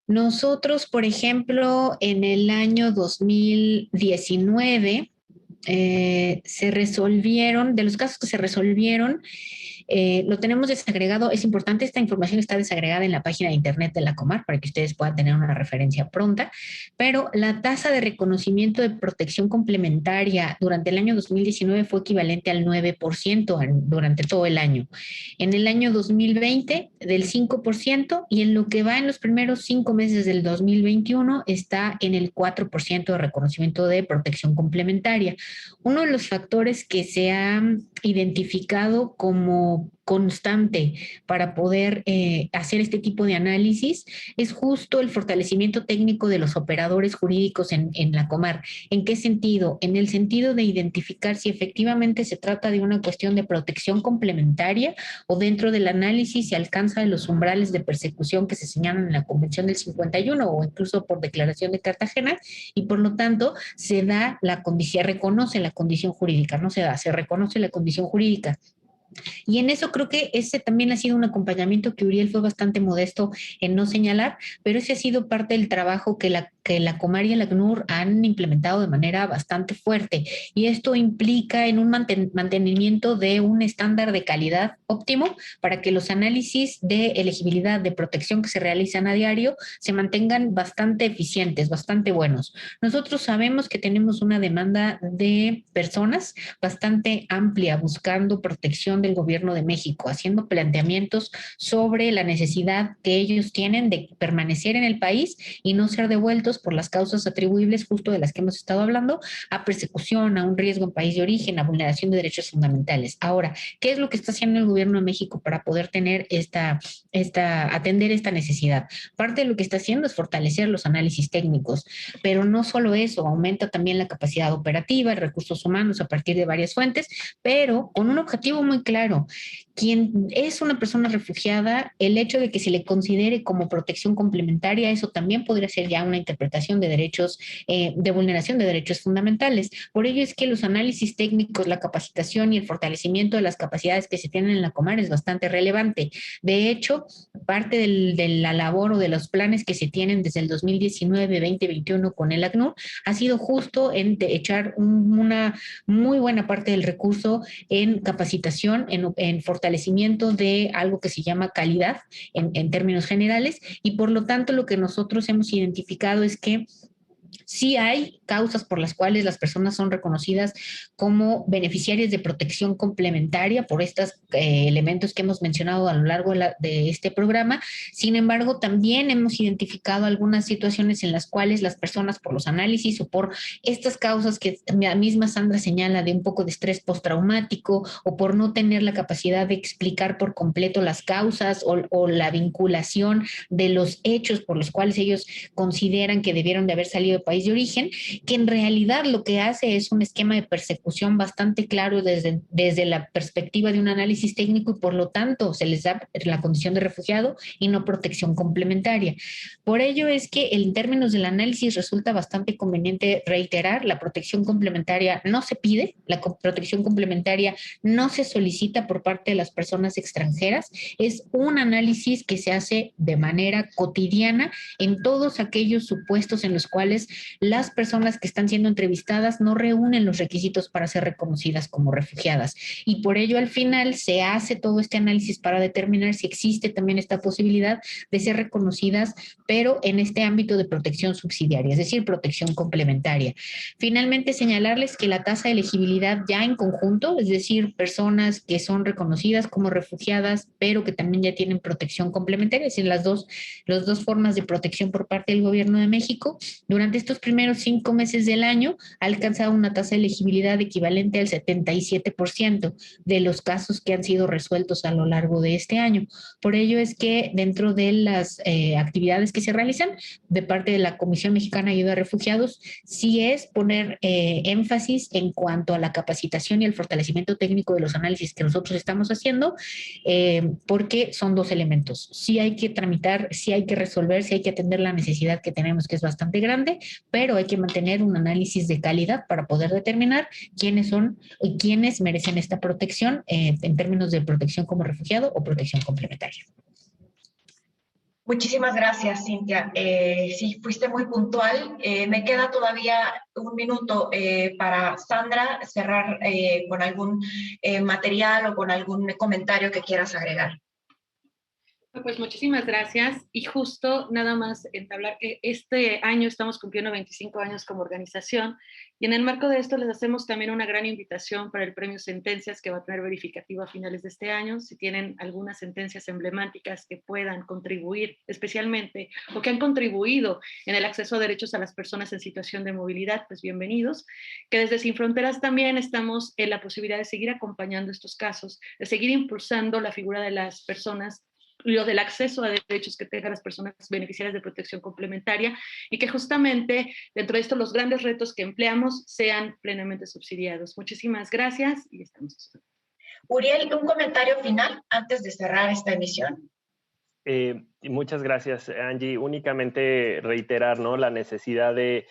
Nosotros, por ejemplo, en el año 2019, se resolvieron, de los casos que se resolvieron, lo tenemos desagregado. Es importante, esta información está desagregada en la página de internet de la Comar para que ustedes puedan tener una referencia pronta, pero la tasa de reconocimiento de protección complementaria durante el año 2019 fue equivalente al 9% durante todo el año. En el año 2020 del 5%, y en lo que va en los primeros 5 meses del 2021 está en el 4% de reconocimiento de protección complementaria. Uno de los factores que se ha identificado como constante para poder hacer este tipo de análisis es justo el fortalecimiento técnico de los operadores jurídicos en la Comar. ¿En qué sentido? En el sentido de identificar si efectivamente se trata de una cuestión de protección complementaria o dentro del análisis se alcanza de los umbrales de persecución que se señalan en la Convención del 51 o incluso por Declaración de Cartagena, y por lo tanto se da la condición, reconoce la condición jurídica, no se da, se reconoce la condición jurídica. Y en eso creo que ese también ha sido un acompañamiento que Uriel fue bastante modesto en no señalar, pero ese ha sido parte del trabajo que la Comar y el ACNUR han implementado de manera bastante fuerte. Y esto implica en un mantenimiento de un estándar de calidad óptimo para que los análisis de elegibilidad de protección que se realizan a diario se mantengan bastante eficientes, bastante buenos. Nosotros sabemos que tenemos una demanda de personas bastante amplia buscando protección del gobierno de México, haciendo planteamientos sobre la necesidad que ellos tienen de permanecer en el país y no ser devueltos por las causas atribuibles justo de las que hemos estado hablando, a persecución, a un riesgo en país de origen, a vulneración de derechos fundamentales. Ahora, ¿qué es lo que está haciendo el gobierno de México para poder tener atender esta necesidad? Parte de lo que está haciendo es fortalecer los análisis técnicos, pero no solo eso, aumenta también la capacidad operativa, recursos humanos a partir de varias fuentes, pero con un objetivo muy claro. Quien es una persona refugiada, el hecho de que se le considere como protección complementaria, eso también podría ser ya una interpretación de derechos, de vulneración de derechos fundamentales. Por ello es que los análisis técnicos, la capacitación y el fortalecimiento de las capacidades que se tienen en la Comar es bastante relevante. De hecho, parte de la labor o de los planes que se tienen desde el 2019-2021 con el ACNUR ha sido justo en echar una muy buena parte del recurso en capacitación, en fortalecimiento de algo que se llama calidad en términos generales, y por lo tanto lo que nosotros hemos identificado es que sí hay causas por las cuales las personas son reconocidas como beneficiarias de protección complementaria por estos elementos que hemos mencionado a lo largo de este programa. Sin embargo, también hemos identificado algunas situaciones en las cuales las personas, por los análisis o por estas causas que la misma Sandra señala de un poco de estrés postraumático o por no tener la capacidad de explicar por completo las causas o la vinculación de los hechos por los cuales ellos consideran que debieron de haber salido de país de origen, que en realidad lo que hace es un esquema de persecución bastante claro desde la perspectiva de un análisis técnico, y por lo tanto se les da la condición de refugiado y no protección complementaria. Por ello es que en términos del análisis resulta bastante conveniente reiterar: la protección complementaria no se pide, la protección complementaria no se solicita por parte de las personas extranjeras, es un análisis que se hace de manera cotidiana en todos aquellos supuestos en los cuales veces las personas que están siendo entrevistadas no reúnen los requisitos para ser reconocidas como refugiadas. Y por ello, al final, se hace todo este análisis para determinar si existe también esta posibilidad de ser reconocidas, pero en este ámbito de protección subsidiaria, es decir, protección complementaria. Finalmente, señalarles que la tasa de elegibilidad ya en conjunto, es decir, personas que son reconocidas como refugiadas, pero que también ya tienen protección complementaria, es decir, las dos formas de protección por parte del Gobierno de México, durante estos primeros 5 meses del año ha alcanzado una tasa de elegibilidad equivalente al 77% de los casos que han sido resueltos a lo largo de este año. Por ello es que dentro de las actividades que se realizan de parte de la Comisión Mexicana de Ayuda a Refugiados, sí es poner énfasis en cuanto a la capacitación y el fortalecimiento técnico de los análisis que nosotros estamos haciendo, porque son dos elementos. Sí hay que tramitar, sí hay que resolver, sí hay que atender la necesidad que tenemos, que es bastante grande, pero hay que mantener un análisis de calidad para poder determinar quiénes son y quiénes merecen esta protección en términos de protección como refugiado o protección complementaria. Muchísimas gracias, Cintia. Sí, fuiste muy puntual. Me queda todavía un minuto para Sandra cerrar con algún material o con algún comentario que quieras agregar. Pues muchísimas gracias, y justo nada más entablar que este año estamos cumpliendo 25 años como organización, y en el marco de esto les hacemos también una gran invitación para el premio Sentencias, que va a tener verificativo a finales de este año. Si tienen algunas sentencias emblemáticas que puedan contribuir especialmente, o que han contribuido en el acceso a derechos a las personas en situación de movilidad, pues bienvenidos. Que desde Sin Fronteras también estamos en la posibilidad de seguir acompañando estos casos, de seguir impulsando la figura de las personas, lo del acceso a derechos que tengan las personas beneficiarias de protección complementaria, y que justamente dentro de esto los grandes retos que empleamos sean plenamente subsidiados. Muchísimas gracias y estamos. Uriel, un comentario final antes de cerrar esta emisión. Muchas gracias, Angie. Únicamente reiterar, ¿no?, la necesidad de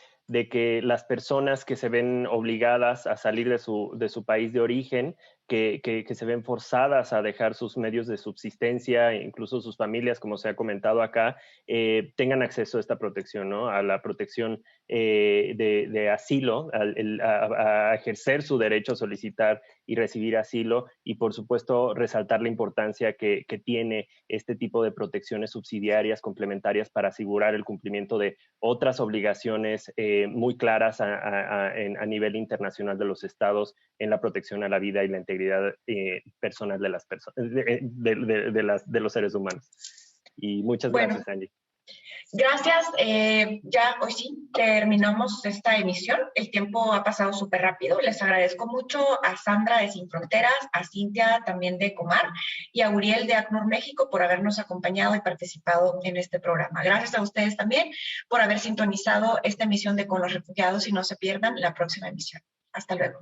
que las personas que se ven obligadas a salir de su país de origen, que se ven forzadas a dejar sus medios de subsistencia, incluso sus familias, como se ha comentado acá, tengan acceso a esta protección, ¿no?, a la protección de asilo, a ejercer su derecho a solicitar y recibir asilo, y por supuesto resaltar la importancia que tiene este tipo de protecciones subsidiarias complementarias para asegurar el cumplimiento de otras obligaciones muy claras a nivel internacional de los estados en la protección a la vida y la integridad personal de las personas, de los seres humanos. Y muchas gracias, Angie. Gracias. Ya hoy sí terminamos esta emisión. El tiempo ha pasado súper rápido. Les agradezco mucho a Sandra de Sin Fronteras, a Cintia también de Comar y a Uriel de ACNUR México por habernos acompañado y participado en este programa. Gracias a ustedes también por haber sintonizado esta emisión de Con los Refugiados, y no se pierdan la próxima emisión. Hasta luego.